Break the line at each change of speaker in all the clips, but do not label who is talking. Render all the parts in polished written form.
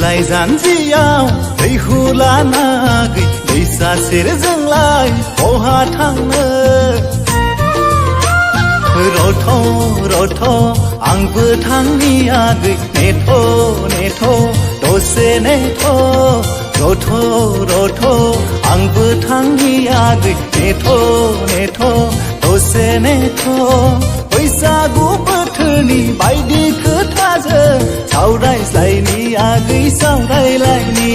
बिलाइ जानजियाव दैहु लानागै दैसा सेरजोंलाय बहा थांनो रथ' रथ' आंबो थांनि आगै नेथ' नेथ' दसे नेथ' रथ' रथ' आंबो थांनि आगै नेथ' नेथ' दसे नेथ' बैसागु बोथोरनि बायदि खोथाजों सावरायज्लायनि आगै सावरायलायनि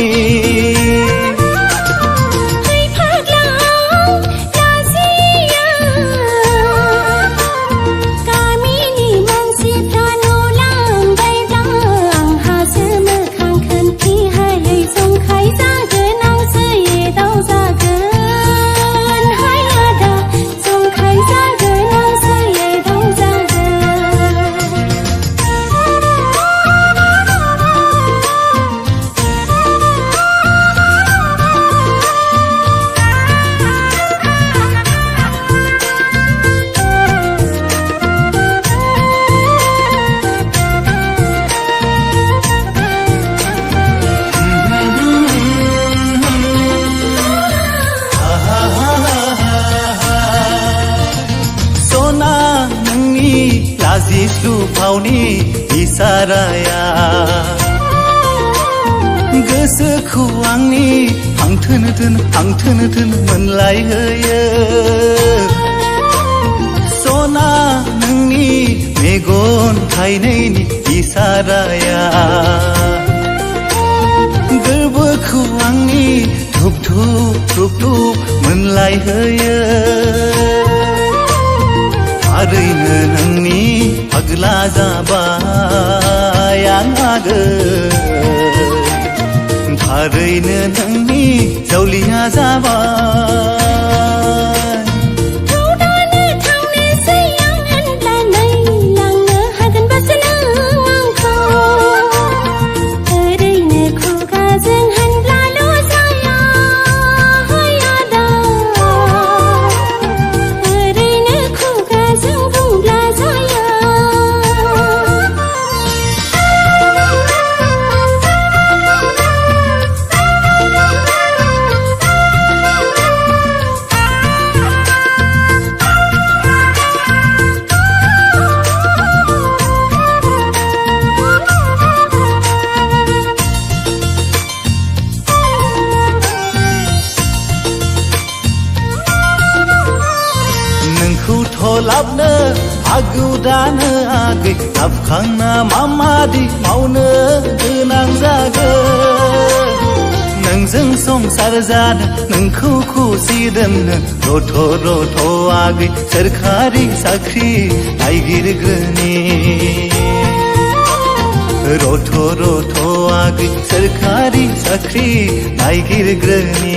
लाजिस्लु फावनि इसाराया गोसोखौ आंनि हांथोनो थोन मोनलायहोयो सना नोंनि मेगन थाइनैनि इसाराया गोरबोखौ आंनि धुप धुप मोनलायहोयो थारैनो नोंनि फाग्ला जाबाय आं आगै थारैनो नोंनि जावलिया जाबाय लाबनो आगौ दानो आगै लाबखांना मामादि मावनो गोनां जागोन नोंजों संसार जानो नोंखौ खुसि दोननो रथ' रथ' आगै सोरखारि साख्रि नागिरग्रोनि रथ' रथ' आगै सोरखारि साख्रि नागिरग्रोनि